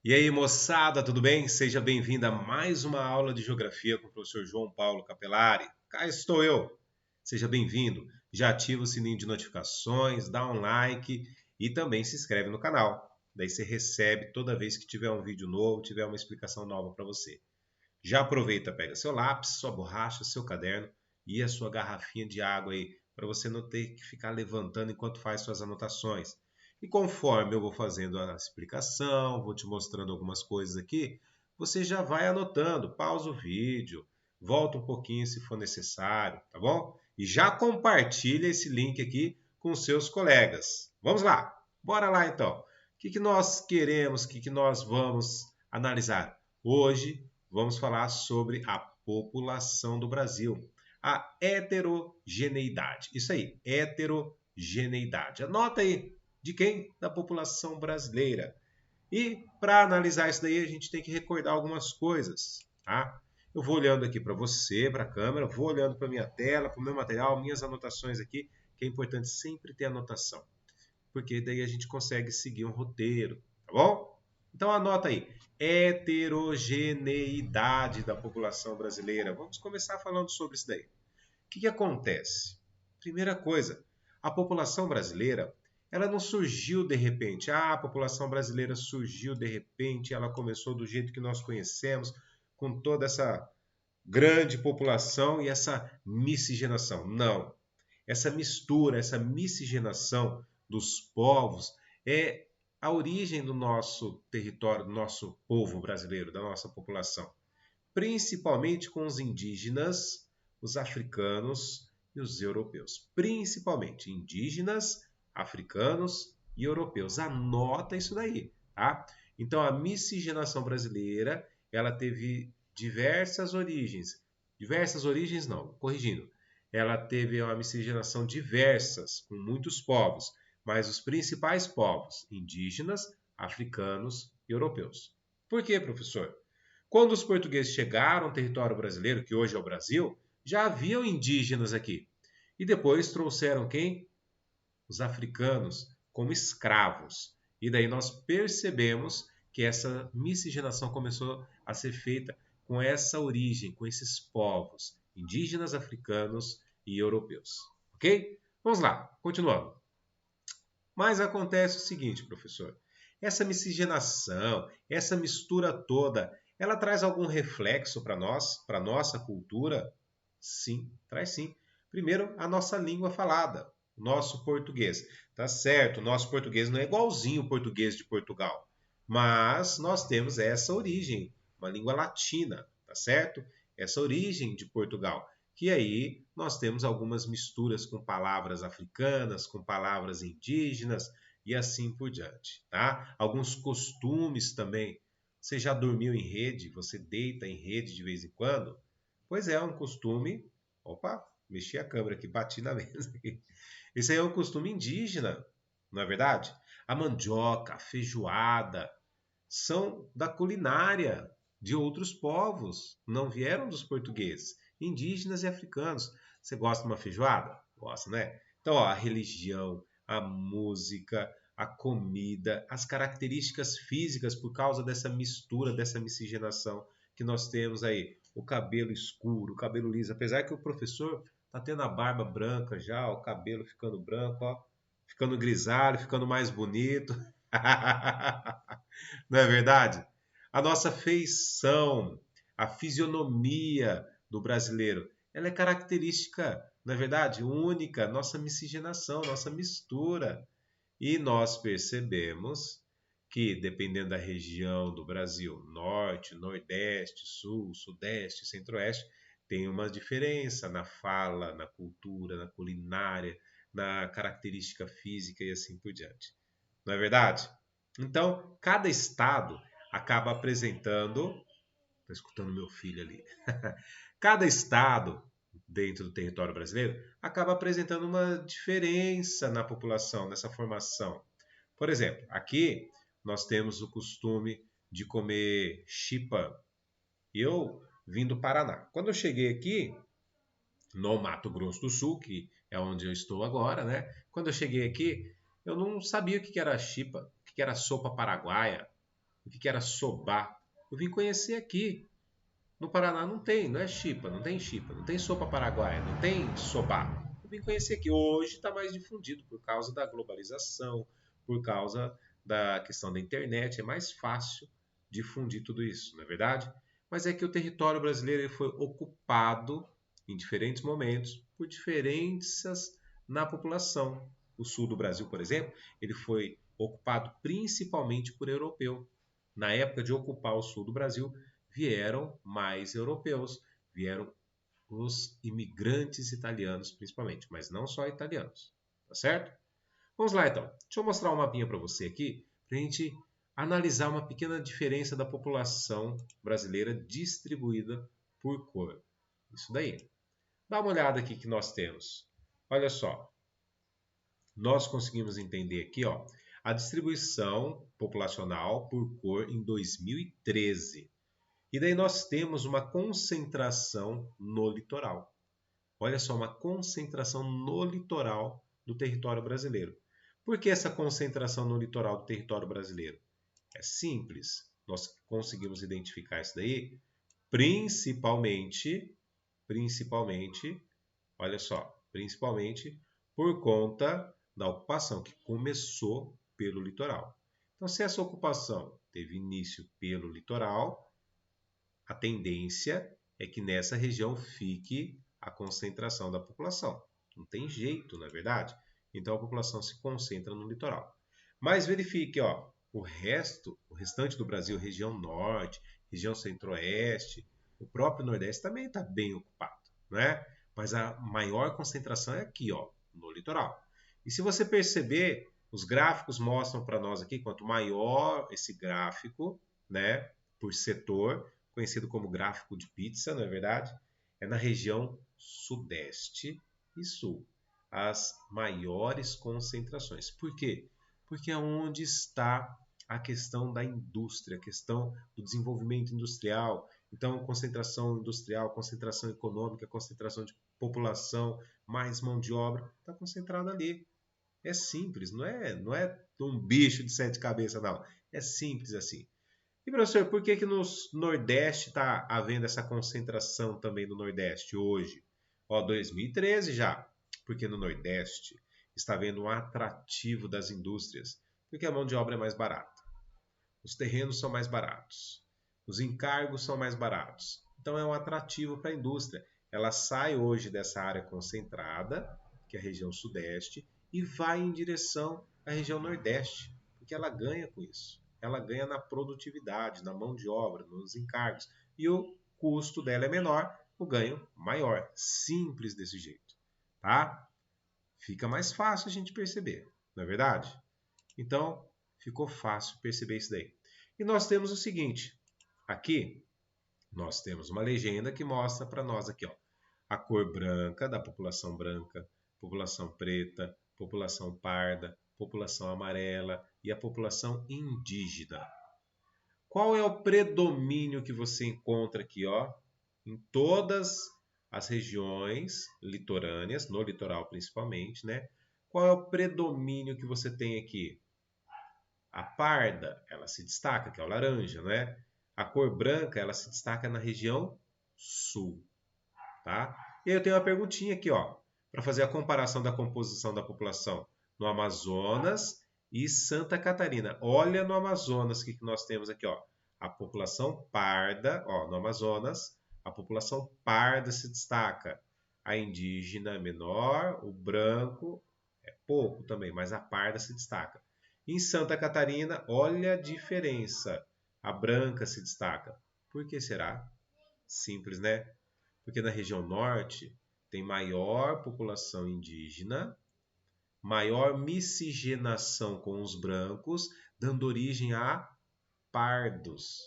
E aí, moçada, tudo bem? Seja bem-vindo a mais uma aula de geografia com o professor João Paulo Capelari. Cá estou eu. Seja bem-vindo. Já ativa o sininho de notificações, dá um like e também se inscreve no canal. Daí você recebe toda vez que tiver um vídeo novo, tiver uma explicação nova para você. Já aproveita, pega seu lápis, sua borracha, seu caderno e a sua garrafinha de água aí, para você não ter que ficar levantando enquanto faz suas anotações. E conforme eu vou fazendo a explicação, vou te mostrando algumas coisas aqui, você já vai anotando, pausa o vídeo, volta um pouquinho se for necessário, tá bom? E já compartilha esse link aqui com seus colegas. Vamos lá, bora lá então. O que nós queremos, o que nós vamos analisar? Hoje vamos falar sobre a população do Brasil, a heterogeneidade. Isso aí, heterogeneidade. Anota aí, de quem? Da população brasileira. E para analisar isso daí, a gente tem que recordar algumas coisas, tá? Eu vou olhando aqui para você, para a câmera, vou olhando para minha tela, para o meu material, minhas anotações aqui, que é importante sempre ter anotação, porque daí a gente consegue seguir um roteiro, tá bom? Então anota aí, heterogeneidade da população brasileira. Vamos começar falando sobre isso daí. O que acontece? Primeira coisa, a população brasileira, ela não surgiu de repente. A população brasileira surgiu de repente, ela começou do jeito que nós conhecemos, com toda essa grande população e essa miscigenação. Não. Essa mistura, essa miscigenação dos povos é a origem do nosso território, do nosso povo brasileiro, da nossa população. Principalmente com os indígenas, os africanos e os europeus. Principalmente indígenas, africanos e europeus. Anota isso daí, tá? Então a miscigenação brasileira, ela teve diversas origens. Diversas origens não, corrigindo. Ela teve uma miscigenação diversas, com muitos povos, mas os principais povos, indígenas, africanos e europeus. Por quê, professor? Quando os portugueses chegaram ao território brasileiro, que hoje é o Brasil, já haviam indígenas aqui. E depois trouxeram quem? Os africanos como escravos. E daí nós percebemos que essa miscigenação começou a ser feita com essa origem, com esses povos, indígenas, africanos e europeus. Ok? Vamos lá, continuando. Mas acontece o seguinte, professor. Essa miscigenação, essa mistura toda, ela traz algum reflexo para nós, para nossa cultura? Sim, traz sim. Primeiro, a nossa língua falada, o nosso português. Tá certo, o nosso português não é igualzinho o português de Portugal, mas nós temos essa origem, uma língua latina, tá certo? Essa origem de Portugal, que aí nós temos algumas misturas com palavras africanas, com palavras indígenas e assim por diante, tá? Alguns costumes também. Você já dormiu em rede? Você deita em rede de vez em quando? Pois é um costume. Opa, mexi a câmera aqui, bati na mesa aqui. Esse aí é um costume indígena, não é verdade? A mandioca, a feijoada, são da culinária de outros povos, não vieram dos portugueses, indígenas e africanos. Você gosta de uma feijoada? Gosta, né? Então, ó, a religião, a música, a comida, as características físicas por causa dessa mistura, dessa miscigenação que nós temos aí. O cabelo escuro, o cabelo liso, apesar que o professor tá tendo a barba branca já, o cabelo ficando branco, ó, ficando grisalho, ficando mais bonito. Não é verdade? A nossa feição, a fisionomia do brasileiro, ela é característica, não é verdade? Única, nossa miscigenação, nossa mistura. E nós percebemos que, dependendo da região do Brasil, norte, nordeste, sul, sudeste, centro-oeste, tem uma diferença na fala, na cultura, na culinária, na característica física e assim por diante. Não é verdade? Então, cada estado acaba apresentando. Estou escutando meu filho ali. Cada estado dentro do território brasileiro acaba apresentando uma diferença na população, nessa formação. Por exemplo, aqui nós temos o costume de comer chipa. Eu vim do Paraná. Quando eu cheguei aqui, no Mato Grosso do Sul, que é onde eu estou agora, né? Quando eu cheguei aqui, eu não sabia o que era chipa, o que era sopa paraguaia. o que era sobá. Eu vim conhecer aqui. No Paraná não tem, não é chipa, não tem sopa paraguaia, não tem sobá. Eu vim conhecer aqui. Hoje está mais difundido por causa da globalização, por causa da questão da internet. É mais fácil difundir tudo isso, não é verdade? Mas é que o território brasileiro ele foi ocupado em diferentes momentos por diferenças na população. O sul do Brasil, por exemplo, ele foi ocupado principalmente por europeu. Na época de ocupar o sul do Brasil, vieram mais europeus, vieram os imigrantes italianos principalmente, mas não só italianos, tá certo? Vamos lá então. Deixa eu mostrar um mapinha para você aqui, para a gente analisar uma pequena diferença da população brasileira distribuída por cor. Isso daí. Dá uma olhada aqui que nós temos. Olha só, nós conseguimos entender aqui, ó, a distribuição populacional por cor em 2013. E daí nós temos uma concentração no litoral. Olha só, uma concentração no litoral do território brasileiro. Por que essa concentração no litoral do território brasileiro? É simples. Nós conseguimos identificar isso daí principalmente, olha só, principalmente por conta da ocupação que começou pelo litoral. Então, se essa ocupação teve início pelo litoral, a tendência é que nessa região fique a concentração da população. Não tem jeito, não é verdade? Então a população se concentra no litoral. Mas verifique, ó, o restante do Brasil, região norte, região centro-oeste, o próprio nordeste também está bem ocupado, né? Mas a maior concentração é aqui, ó, no litoral. E se você perceber, os gráficos mostram para nós aqui, quanto maior esse gráfico, né, por setor, conhecido como gráfico de pizza, não é verdade? É na região sudeste e sul, as maiores concentrações. Por quê? Porque é onde está a questão da indústria, a questão do desenvolvimento industrial. Então, concentração industrial, concentração econômica, concentração de população, mais mão de obra, está concentrada ali. É simples, não é um bicho de sete cabeças, não. É simples assim. E professor, por que no Nordeste está havendo essa concentração também no Nordeste hoje? Ó, 2013 já. Porque no Nordeste está havendo um atrativo das indústrias, porque a mão de obra é mais barata, os terrenos são mais baratos, os encargos são mais baratos. Então é um atrativo para a indústria. Ela sai hoje dessa área concentrada, que é a região Sudeste, e vai em direção à região Nordeste, porque ela ganha com isso. Ela ganha na produtividade, na mão de obra, nos encargos. E o custo dela é menor, o ganho maior. Simples desse jeito, tá? Fica mais fácil a gente perceber, não é verdade? Então, ficou fácil perceber isso daí. E nós temos o seguinte, aqui nós temos uma legenda que mostra para nós aqui, ó, a cor branca, população preta, população parda, população amarela e a população indígena. Qual é o predomínio que você encontra aqui, ó, em todas as regiões litorâneas, no litoral principalmente, né? Qual é o predomínio que você tem aqui? A parda, ela se destaca, que é o laranja, né? A cor branca, ela se destaca na região sul, tá? E aí eu tenho uma perguntinha aqui, ó, para fazer a comparação da composição da população no Amazonas e Santa Catarina. Olha no Amazonas o que nós temos aqui, ó. A população parda, ó, no Amazonas, a população parda se destaca. A indígena é menor, o branco é pouco também, mas a parda se destaca. Em Santa Catarina, olha a diferença. A branca se destaca. Por que será? Simples, né? Porque na região norte tem maior população indígena, maior miscigenação com os brancos, dando origem a pardos.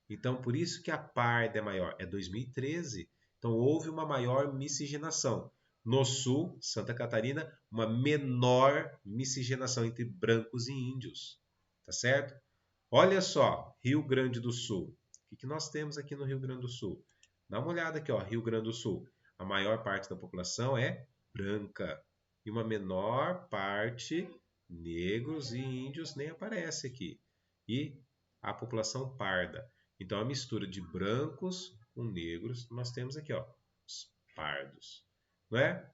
Então, por isso que a parda é maior. É 2013. Então, houve uma maior miscigenação. No sul, Santa Catarina, uma menor miscigenação entre brancos e índios. Tá certo? Olha só, Rio Grande do Sul. O que nós temos aqui no Rio Grande do Sul? Dá uma olhada aqui, ó, Rio Grande do Sul. A maior parte da população é branca. E uma menor parte, negros e índios nem aparece aqui. E a população parda. Então, a mistura de brancos com negros, nós temos aqui, ó, os pardos. Não é?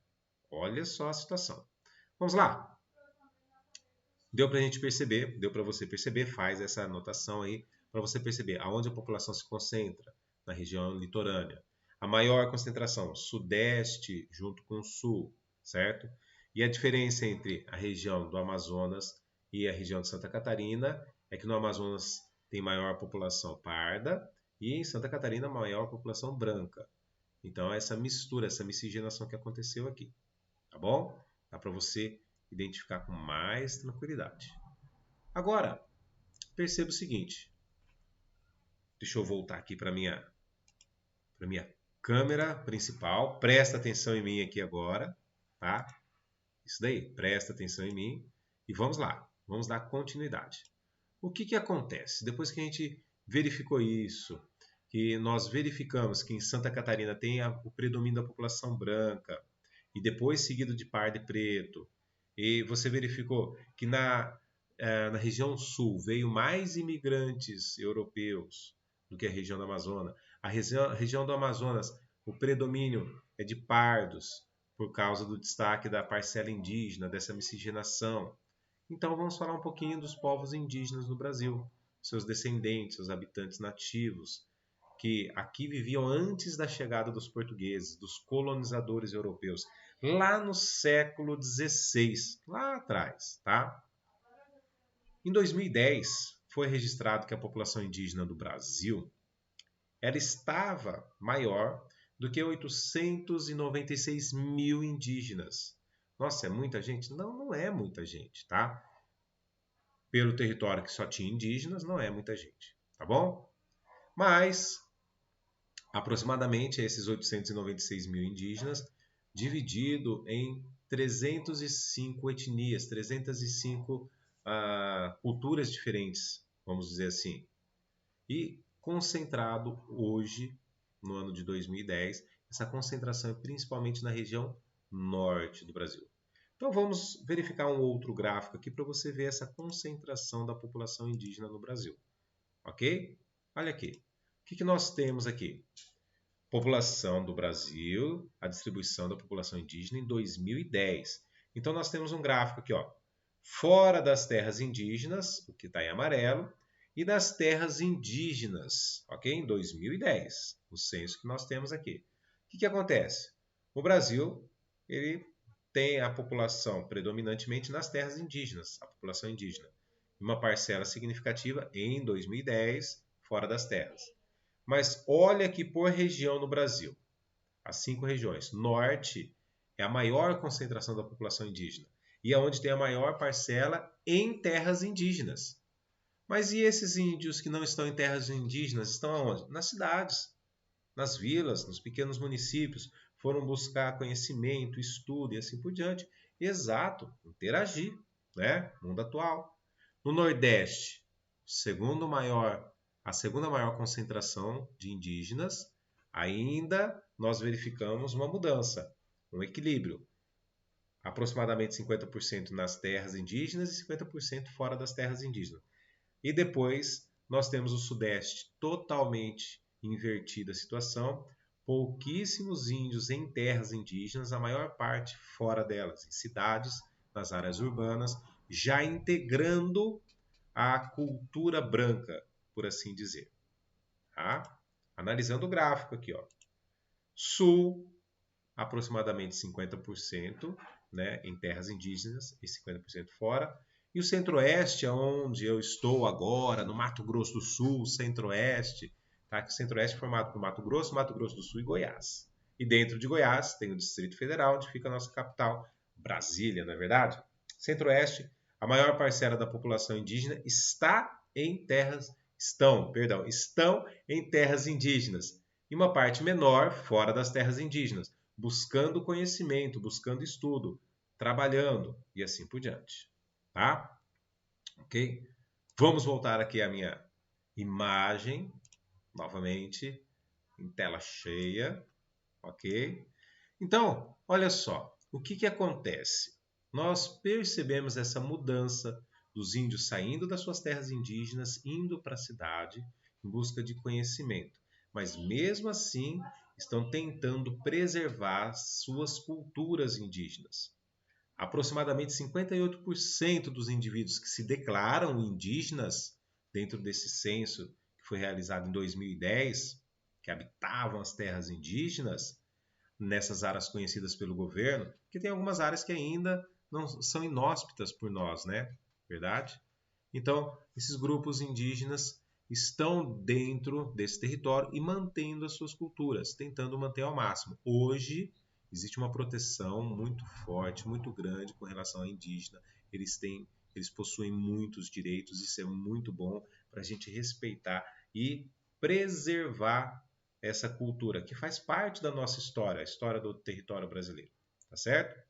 Olha só a situação. Vamos lá. Deu para a gente perceber, deu para você perceber, faz essa anotação aí, para você perceber aonde a população se concentra, na região litorânea. A maior concentração, sudeste junto com o sul, certo? E a diferença entre a região do Amazonas e a região de Santa Catarina é que no Amazonas tem maior população parda e em Santa Catarina maior população branca. Então, essa mistura, essa miscigenação que aconteceu aqui, tá bom? Dá para você identificar com mais tranquilidade. Agora, perceba o seguinte. Deixa eu voltar aqui para minha câmera principal. Presta atenção em mim aqui agora, tá? Isso daí, presta atenção em mim. E vamos lá, vamos dar continuidade. O que acontece? Depois que a gente verificou isso, que nós verificamos que em Santa Catarina tem o predomínio da população branca, e depois seguido de pardo e preto, e você verificou que na região sul veio mais imigrantes europeus do que a região do Amazonas. A região do Amazonas, o predomínio é de pardos, por causa do destaque da parcela indígena, dessa miscigenação. Então vamos falar um pouquinho dos povos indígenas no Brasil, seus descendentes, os habitantes nativos, que aqui viviam antes da chegada dos portugueses, dos colonizadores europeus, lá no século XVI, lá atrás, tá? Em 2010, foi registrado que a população indígena do Brasil ela estava maior do que 896 mil indígenas. Nossa, é muita gente? Não, não é muita gente, tá? Pelo território que só tinha indígenas, não é muita gente, tá bom? Mas, aproximadamente, esses 896 mil indígenas, dividido em 305 etnias, 305 culturas diferentes, vamos dizer assim. E concentrado hoje, no ano de 2010, essa concentração é principalmente na região norte do Brasil. Então vamos verificar um outro gráfico aqui para você ver essa concentração da população indígena no Brasil. Ok? Olha aqui. O que nós temos aqui? População do Brasil, a distribuição da população indígena em 2010. Então nós temos um gráfico aqui, ó. Fora das terras indígenas, o que está em amarelo, e das terras indígenas, ok? Em 2010, o censo que nós temos aqui. O que acontece? O Brasil ele tem a população predominantemente nas terras indígenas, a população indígena. Uma parcela significativa em 2010, fora das terras. Mas olha aqui por região no Brasil. As 5 regiões. Norte é a maior concentração da população indígena. E é onde tem a maior parcela em terras indígenas. Mas e esses índios que não estão em terras indígenas? Estão aonde? Nas cidades, nas vilas, nos pequenos municípios. Foram buscar conhecimento, estudo e assim por diante. Exato, interagir, né? Mundo atual. No Nordeste, a segunda maior concentração de indígenas, ainda nós verificamos uma mudança, um equilíbrio. Aproximadamente 50% nas terras indígenas e 50% fora das terras indígenas. E depois nós temos o Sudeste totalmente invertida a situação, pouquíssimos índios em terras indígenas, a maior parte fora delas, em cidades, nas áreas urbanas, já integrando a cultura branca, por assim dizer. Tá? Analisando o gráfico aqui, ó. Sul, aproximadamente 50%, né, em terras indígenas e 50% fora. E o Centro-Oeste, onde eu estou agora, no Mato Grosso do Sul, Centro-Oeste, tá? Que o Centro-Oeste é formado por Mato Grosso do Sul e Goiás. E dentro de Goiás tem o Distrito Federal, onde fica a nossa capital, Brasília, não é verdade? Centro-Oeste, a maior parcela da população indígena estão em terras indígenas. E uma parte menor fora das terras indígenas, buscando conhecimento, buscando estudo, trabalhando e assim por diante. Tá? Ok? Vamos voltar aqui à minha imagem, novamente, em tela cheia. Ok? Então, olha só, o que acontece? Nós percebemos essa mudança dos índios saindo das suas terras indígenas, indo para a cidade em busca de conhecimento. Mas mesmo assim, estão tentando preservar suas culturas indígenas. Aproximadamente 58% dos indivíduos que se declaram indígenas, dentro desse censo que foi realizado em 2010, que habitavam as terras indígenas, nessas áreas conhecidas pelo governo, que tem algumas áreas que ainda não são inóspitas por nós, né? Verdade? Então, esses grupos indígenas estão dentro desse território e mantendo as suas culturas, tentando manter ao máximo. Hoje, existe uma proteção muito forte, muito grande com relação ao indígena. Eles possuem muitos direitos, isso é muito bom para a gente respeitar e preservar essa cultura que faz parte da nossa história, a história do território brasileiro, tá certo?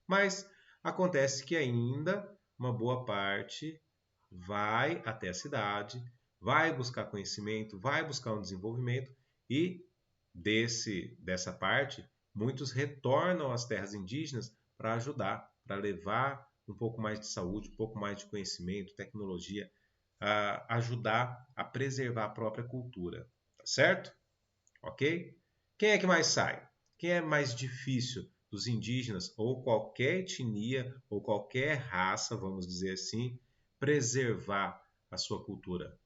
Mas acontece que ainda uma boa parte vai até a cidade, vai buscar conhecimento, vai buscar um desenvolvimento e dessa parte, muitos retornam às terras indígenas para ajudar, para levar um pouco mais de saúde, um pouco mais de conhecimento, tecnologia, a ajudar a preservar a própria cultura, tá certo? Ok? Quem é que mais sai? Quem é mais difícil dos indígenas ou qualquer etnia ou qualquer raça, vamos dizer assim, preservar a sua cultura?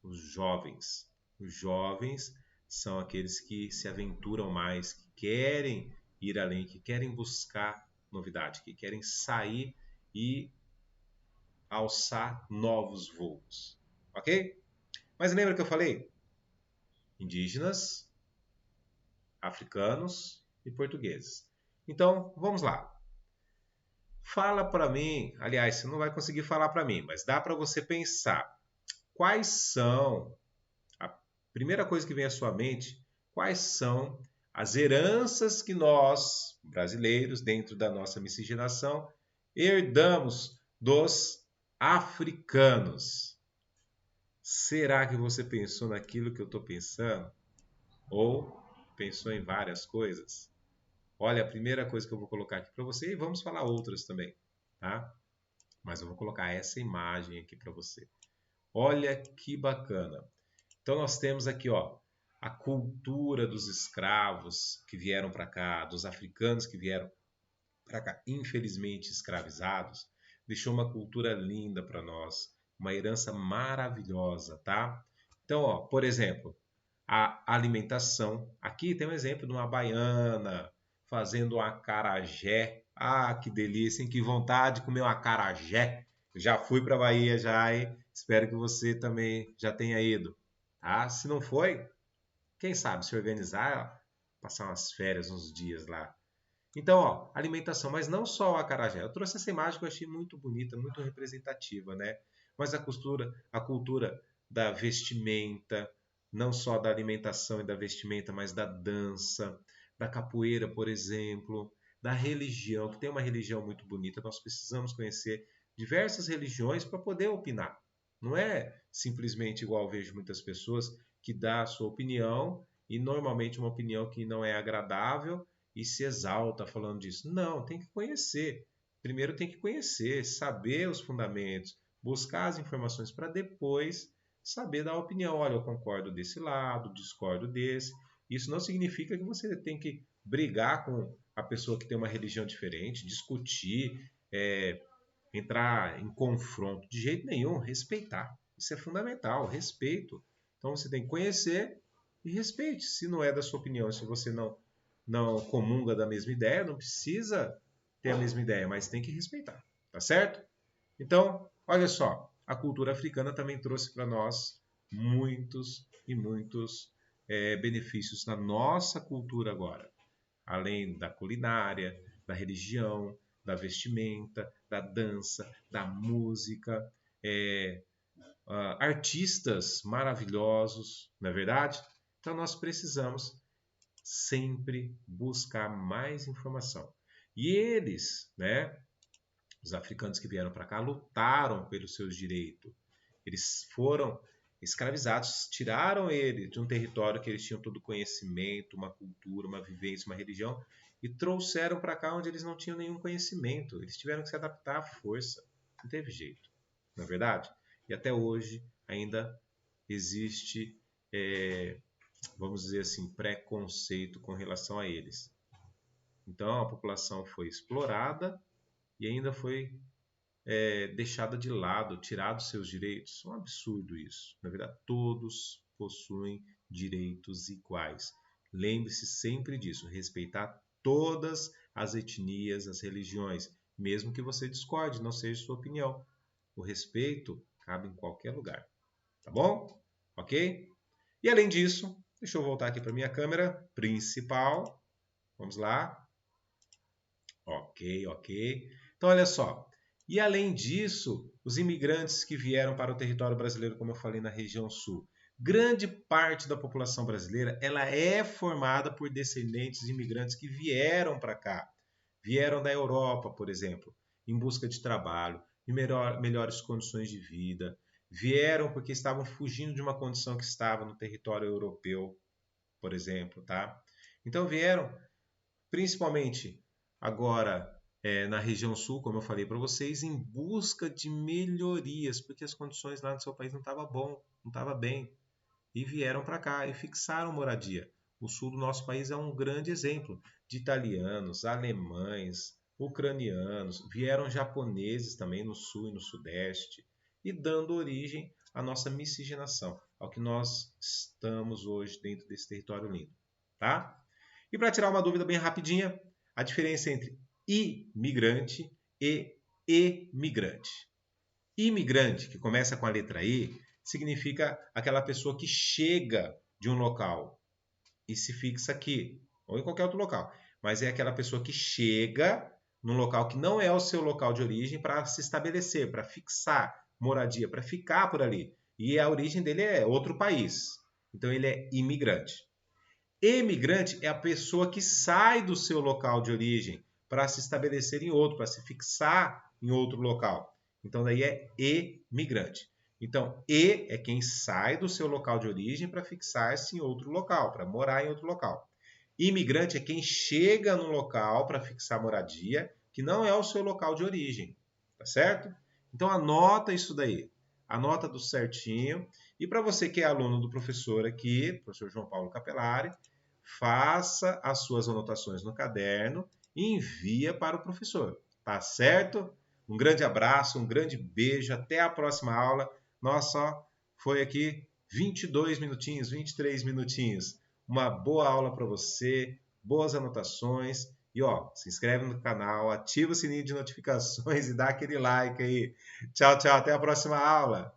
Os jovens. Os jovens são aqueles que se aventuram mais, que querem ir além, que querem buscar novidade, que querem sair e alçar novos voos. Ok? Mas lembra que eu falei? Indígenas, africanos e portugueses. Então, vamos lá. Fala para mim, aliás, você não vai conseguir falar para mim, mas dá para você pensar quais são, a primeira coisa que vem à sua mente, quais são as heranças que nós, brasileiros, dentro da nossa miscigenação, herdamos dos africanos. Será que você pensou naquilo que eu estou pensando? Ou pensou em várias coisas? Olha, a primeira coisa que eu vou colocar aqui para você, e vamos falar outras também, tá? Mas eu vou colocar essa imagem aqui para você. Olha que bacana. Então nós temos aqui, ó, a cultura dos escravos que vieram para cá, dos africanos que vieram para cá, infelizmente escravizados, deixou uma cultura linda para nós, uma herança maravilhosa, tá? Então, ó, por exemplo, a alimentação. Aqui tem um exemplo de uma baiana fazendo um acarajé. Ah, que delícia, hein? Que vontade de comer um acarajé. Eu já fui para a Bahia já e espero que você também já tenha ido. Tá? Se não foi, quem sabe se organizar, passar umas férias, uns dias lá. Então, ó, alimentação, mas não só o acarajé. Eu trouxe essa imagem que eu achei muito bonita, muito representativa, né? Mas a cultura da vestimenta, não só da alimentação e da vestimenta, mas da dança, da capoeira, por exemplo, da religião, que tem uma religião muito bonita. Nós precisamos conhecer diversas religiões para poder opinar. Não é simplesmente igual eu vejo muitas pessoas que dá a sua opinião e normalmente uma opinião que não é agradável e se exalta falando disso. Não, tem que conhecer. Primeiro tem que conhecer, saber os fundamentos, buscar as informações para depois saber dar opinião. Olha, eu concordo desse lado, discordo desse. Isso não significa que você tem que brigar com a pessoa que tem uma religião diferente, discutir, entrar em confronto. De jeito nenhum, respeitar. Isso é fundamental, respeito. Então você tem que conhecer e respeite. Se não é da sua opinião, se você não comunga da mesma ideia, não precisa ter a mesma ideia, mas tem que respeitar, tá certo? Então, olha só, a cultura africana também trouxe para nós muitos e muitos benefícios na nossa cultura agora, além da culinária, da religião, da vestimenta, da dança, da música, artistas maravilhosos, não é verdade? Então nós precisamos sempre buscar mais informação. E eles, né, os africanos que vieram para cá, lutaram pelos seus direitos. Eles foram escravizados, tiraram ele de um território que eles tinham todo conhecimento, uma cultura, uma vivência, uma religião, e trouxeram para cá onde eles não tinham nenhum conhecimento. Eles tiveram que se adaptar à força. Não teve jeito. não é verdade? E até hoje ainda existe, vamos dizer assim, preconceito com relação a eles. Então a população foi explorada e ainda foi deixada de lado, tirado seus direitos. É um absurdo isso. Na verdade, todos possuem direitos iguais. Lembre-se sempre disso, respeitar todas as etnias, as religiões, mesmo que você discorde, não seja sua opinião. O respeito cabe em qualquer lugar. Tá bom? Ok? E além disso, deixa eu voltar aqui para minha câmera principal. Vamos lá. Ok, ok. Então, olha só. E além disso, os imigrantes que vieram para o território brasileiro, como eu falei, na região sul, grande parte da população brasileira ela é formada por descendentes de imigrantes que vieram para cá. Vieram da Europa, por exemplo, em busca de trabalho, de melhores condições de vida. Vieram porque estavam fugindo de uma condição que estava no território europeu, por exemplo, tá? Então vieram principalmente agora na região sul, como eu falei para vocês, em busca de melhorias, porque as condições lá no seu país não estavam bom, não estava bem, e vieram para cá e fixaram moradia. O sul do nosso país é um grande exemplo de italianos, alemães, ucranianos, vieram japoneses também no sul e no sudeste, e dando origem à nossa miscigenação, ao que nós estamos hoje dentro desse território lindo, tá? E para tirar uma dúvida bem rapidinha, a diferença entre imigrante e emigrante. Imigrante, que começa com a letra I, significa aquela pessoa que chega de um local e se fixa aqui, ou em qualquer outro local. Mas é aquela pessoa que chega num local que não é o seu local de origem para se estabelecer, para fixar moradia, para ficar por ali. E a origem dele é outro país. Então ele é imigrante. Emigrante é a pessoa que sai do seu local de origem para se estabelecer em outro, para se fixar em outro local. Então, daí é emigrante. Então, é quem sai do seu local de origem para fixar-se em outro local, para morar em outro local. Imigrante é quem chega no local para fixar moradia, que não é o seu local de origem. Tá certo? Então, anota isso daí. Anota do certinho. E para você que é aluno do professor aqui, professor João Paulo Capelari, faça as suas anotações no caderno e envia para o professor. Tá certo? Um grande abraço, um grande beijo, até a próxima aula. Nossa, foi aqui 22 minutinhos, 23 minutinhos. Uma boa aula para você, boas anotações. E ó, se inscreve no canal, ativa o sininho de notificações e dá aquele like aí. Tchau, tchau, até a próxima aula.